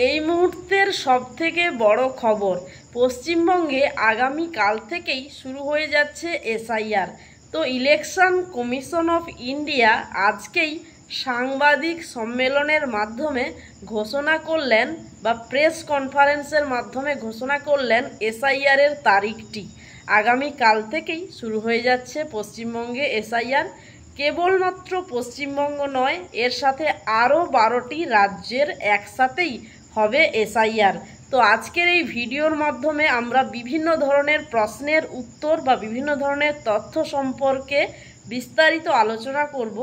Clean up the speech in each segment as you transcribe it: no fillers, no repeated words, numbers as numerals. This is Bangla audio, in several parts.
এই মুহূর্তের সবথেকে বড় খবর, পশ্চিমবঙ্গে আগামী কাল থেকেই শুরু হয়ে যাচ্ছে এসআইআর। তো ইলেকশন কমিশন অফ ইন্ডিয়া আজকেই সাংবাদিক সম্মেলনের মাধ্যমে ঘোষণা করলেন বা প্রেস কনফারেন্সের মাধ্যমে ঘোষণা করলেন এসআইআরের তারিখটি। আগামী কাল থেকেই শুরু হয়ে যাচ্ছে পশ্চিমবঙ্গে এসআইআর। কেবলমাত্র পশ্চিমবঙ্গ নয়, এর সাথে আরও 12টি রাজ্যের একসাথেই হবে এসআইআর। তো আজকের এই ভিডিওর মাধ্যমে আমরা বিভিন্ন ধরনের প্রশ্নের উত্তর বা বিভিন্ন ধরনের তথ্য সম্পর্কে বিস্তারিত আলোচনা করব।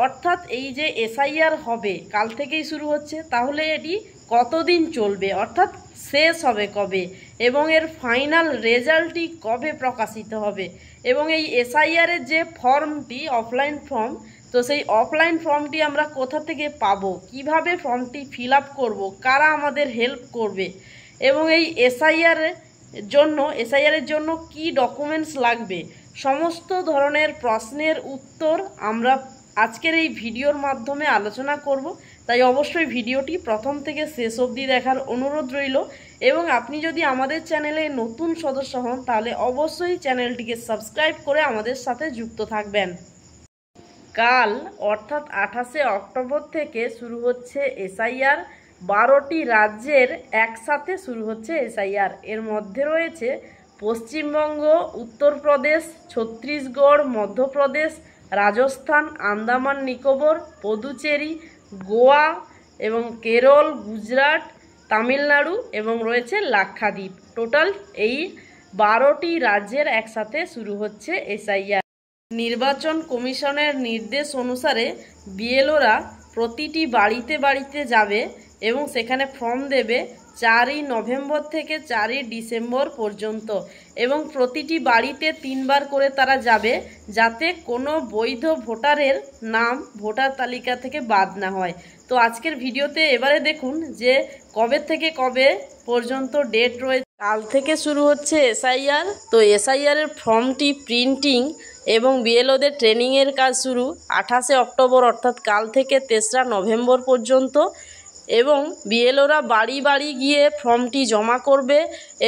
অর্থাৎ এই যে এসআইআর হবে, কাল থেকেই শুরু হচ্ছে, তাহলে এটি কতদিন চলবে, অর্থাৎ শেষ হবে কবে, এবং এর ফাইনাল রেজাল্টটি কবে প্রকাশিত হবে, এবং এই এসআইআরের যে ফর্মটি অফলাইন ফর্ম, তো সেই অফলাইন ফর্মটি আমরা কোথা থেকে পাবো, কিভাবে ফর্মটি ফিল আপ করবো, কারা আমাদের হেল্প করবে, এবং এই এসআইআরের জন্য কি ডকুমেন্টস লাগবে, সমস্ত ধরনের প্রশ্নের উত্তর আমরা আজকের এই ভিডিওর মাধ্যমে আলোচনা করব। তাই অবশ্যই ভিডিওটি প্রথম থেকে শেষ অবধি দেখার অনুরোধ রইল, এবং আপনি যদি আমাদের চ্যানেলে নতুন সদস্য হন তাহলে অবশ্যই চ্যানেলটিকে সাবস্ক্রাইব করে আমাদের সাথে যুক্ত থাকবেন। কাল অর্থাৎ 28শে অক্টোবর থেকে শুরু হচ্ছে এসআইআর। 12টি রাজ্যের একসাথে শুরু হচ্ছে এসআইআর। এর মধ্যে রয়েছে পশ্চিমবঙ্গ, উত্তরপ্রদেশ, ছত্তিশগড়, মধ্যপ্রদেশ, রাজস্থান, আন্দামান নিকোবর, পুদুচেরি, গোয়া এবং কেরল, গুজরাট, তামিলনাড়ু এবং রয়েছে লাক্ষাদ্বীপ। টোটাল এই 12টি রাজ্যের একসাথে শুরু হচ্ছে এসআইআর। নির্বাচন কমিশনের নির্দেশ অনুসারে বিএলওরা প্রতিটি বাড়িতে বাড়িতে যাবে এবং সেখানে ফর্ম দেবে 4ই নভেম্বর থেকে 4ই ডিসেম্বর পর্যন্ত, এবং প্রতিটি বাড়িতে 3 বার করে তারা যাবে, যাতে কোনো বৈধ ভোটারের নাম ভোটার তালিকা থেকে বাদ না হয়। তো আজকের ভিডিওতে এবারে দেখুন যে কবে থেকে কবে পর্যন্ত ডেট রয়েছে। কাল থেকে শুরু হচ্ছে এসআইআর। তো এসআইআরের ফর্মটি প্রিন্টিং এবং বিএলওদের ট্রেনিংয়ের কাজ শুরু 28শে অক্টোবর অর্থাৎ কাল থেকে 3রা নভেম্বর পর্যন্ত, এবং বিএলওরা বাড়ি বাড়ি গিয়ে ফর্মটি জমা করবে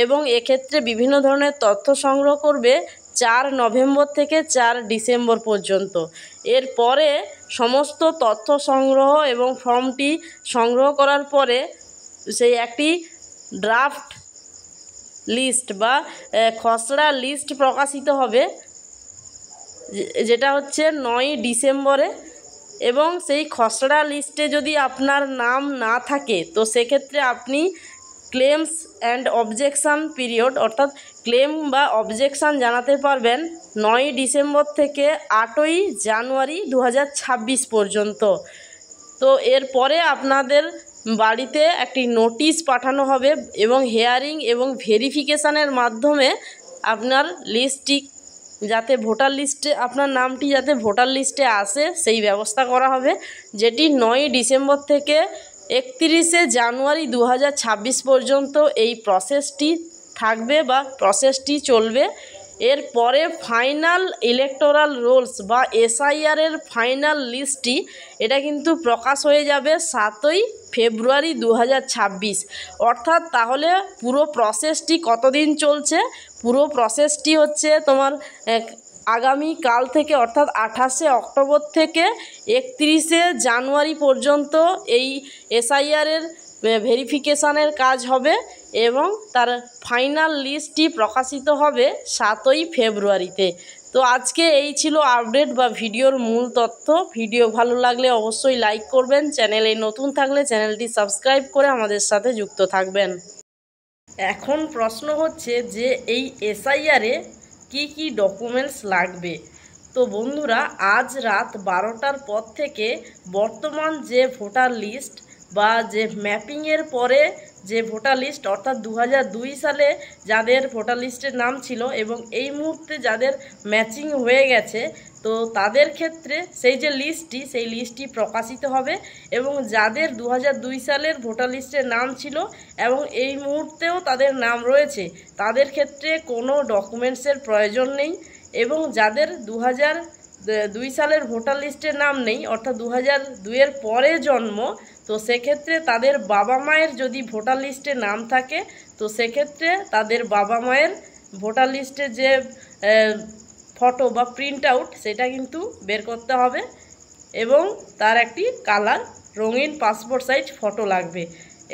এবং এক্ষেত্রে বিভিন্ন ধরনের তথ্য সংগ্রহ করবে 4 নভেম্বর থেকে 4 ডিসেম্বর পর্যন্ত। এরপরে সমস্ত তথ্য সংগ্রহ এবং ফর্মটি সংগ্রহ করার পরে সেই একটি ড্রাফট লিস্ট বা খসড়া লিস্ট প্রকাশিত হবে, যেটা হচ্ছে 9ই ডিসেম্বরে। এবং সেই খসড়া লিস্টে যদি আপনার নাম না থাকে তো সেক্ষেত্রে আপনি ক্লেমস অ্যান্ড অবজেকশান পিরিয়ড অর্থাৎ ক্লেম বা অবজেকশান জানাতে পারবেন 9ই ডিসেম্বর থেকে 8ই জানুয়ারি 2026 পর্যন্ত। তো এরপরে আপনাদের বাড়িতে একটি নোটিশ পাঠানো হবে এবং হেয়ারিং এবং ভেরিফিকেশানের মাধ্যমে আপনার লিস্টটি যাতে ভোটার লিস্টে আপনার নামটি যাতে ভোটার লিস্টে আসে সেই ব্যবস্থা করা হবে, যেটি 9ই ডিসেম্বর থেকে 31শে জানুয়ারি 2026 পর্যন্ত এই প্রসেসটি থাকবে বা প্রসেসটি চলবে। এরপরে ফাইনাল ইলেকটোরাল রোলস বা এসআইআরের ফাইনাল লিস্টটি এটা কিন্তু প্রকাশ হয়ে যাবে 7ই ফেব্রুয়ারি 2026। অর্থাৎ তাহলে পুরো প্রসেসটি কতদিন চলছে, পুরো প্রসেসটি হচ্ছে তোমার আগামী কাল থেকে অর্থাৎ 28শে অক্টোবর থেকে 31শে জানুয়ারি পর্যন্ত এই এসআইআরের ভেরিফিকেশানের কাজ হবে এবং তার ফাইনাল লিস্টটি প্রকাশিত হবে 7ই ফেব্রুয়ারিতে। তো আজকে এই ছিল আপডেট বা ভিডিওর মূল তথ্য। ভিডিও ভালো লাগলে অবশ্যই লাইক করবেন, চ্যানেলে নতুন থাকলে চ্যানেলটি সাবস্ক্রাইব করে আমাদের সাথে যুক্ত থাকবেন। এখন প্রশ্ন হচ্ছে যে এই এসআইআরে কি কি ডকুমেন্টস লাগবে। তো বন্ধুরা, আজ রাত 12টার পর থেকে বর্তমান যে ভোটার লিস্ট বা যে ম্যাপিংয়ের পরে যে ভোটার লিস্ট অর্থাৎ 2002 সালে যাদের ভোটার লিস্টের নাম ছিল এবং এই মুহূর্তে যাদের ম্যাচিং হয়ে গেছে, তো তাদের ক্ষেত্রে সেই যে লিস্টটি সেই লিস্টটি প্রকাশিত হবে, এবং যাদের 2002 সালের ভোটার লিস্টের নাম ছিল এবং এই মুহূর্তেও তাদের নাম রয়েছে তাদের ক্ষেত্রে কোনো ডকুমেন্টসের প্রয়োজন নেই, এবং যাদের 2002 সালের ভোটার লিস্টের নাম নেই অর্থাৎ 2002-এর পরে জন্ম, তো সেক্ষেত্রে তাদের বাবা মায়ের যদি ভোটার লিস্টে নাম থাকে তো সেক্ষেত্রে তাদের বাবা মায়ের ভোটার লিস্টে যে ফটো বা প্রিন্ট আউট সেটা কিন্তু বের করতে হবে এবং তার একটি কালার রঙিন পাসপোর্ট সাইজ ফটো লাগবে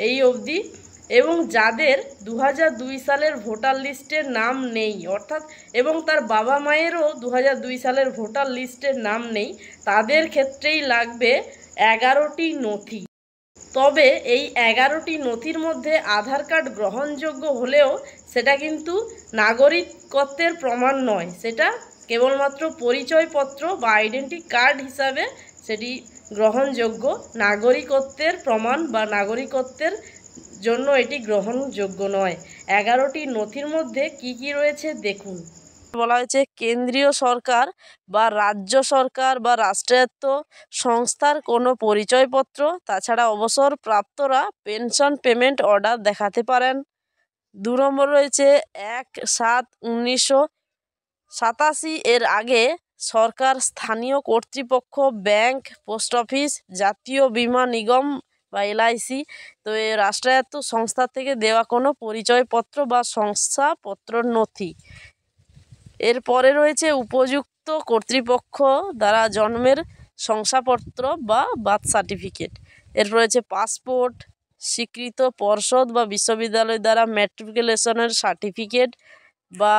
এই অবধি। এবং যাদের 2002 সালের ভোটার লিস্টের নাম নেই অর্থাৎ এবং তার বাবা মায়েরও 2002 সালের ভোটার লিস্টের নাম নেই তাদের ক্ষেত্রেই লাগবে 11টি নথি। তবে এই 11টি নথির মধ্যে আধার কার্ড গ্রহণযোগ্য হলেও সেটা কিন্তু নাগরিকত্বের প্রমাণ নয়, সেটা কেবলমাত্র পরিচয়পত্র বা আইডেন্টি কার্ড হিসাবে সেটি গ্রহণযোগ্য। নাগরিকত্বের প্রমাণ বা নাগরিকত্বের জন্য এটি গ্রহণযোগ্য নয়। 11টি নথির মধ্যে কি কি রয়েছে দেখুন। বলা হয়েছে কেন্দ্রীয় সরকার বা রাজ্য সরকার বা রাষ্ট্রায়ত্ত সংস্থার কোনো পরিচয়পত্র, তাছাড়া অবসরপ্রাপ্তরা পেনশন পেমেন্ট অর্ডার দেখাতে পারেন। 2 নম্বর রয়েছে 1/7/1987 এর আগে সরকার, স্থানীয় কর্তৃপক্ষ, ব্যাংক, পোস্ট অফিস, জাতীয় বীমা নিগম বা LIC তো এই রাষ্ট্রায়ত্ত সংস্থা থেকে দেওয়া কোনো পরিচয়পত্র বা শংসাপত্র নথি। এরপরে রয়েছে উপযুক্ত কর্তৃপক্ষ দ্বারা জন্মের শংসাপত্র বা বার্থ সার্টিফিকেট। এর রয়েছে পাসপোর্ট, স্বীকৃত পর্ষদ বা বিশ্ববিদ্যালয় দ্বারা ম্যাট্রিকুলেশনের সার্টিফিকেট বা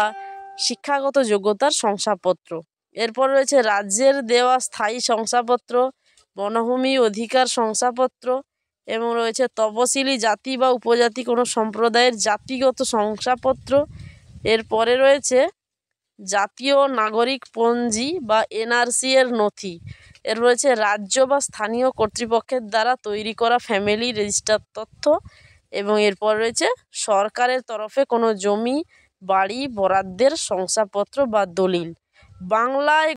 শিক্ষাগত যোগ্যতার শংসাপত্র। এরপর রয়েছে রাজ্যের দেওয়া স্থায়ী শংসাপত্র, বনভূমি অধিকার শংসাপত্র এবং রয়েছে তপশিলি জাতি বা উপজাতি কোনো সম্প্রদায়ের জাতিগত শংসাপত্র। এরপরে রয়েছে জাতীয় নাগরিক পঞ্জি বা NRC এর নথি। এর রয়েছে রাজ্য বা স্থানীয় কর্তৃপক্ষের দ্বারা তৈরি করা ফ্যামিলি রেজিস্টার তথ্য এবং এরপর রয়েছে সরকারের তরফে কোনো জমি বাড়ি বরাদ্দের শংসাপত্র বা দলিল। বাংলায়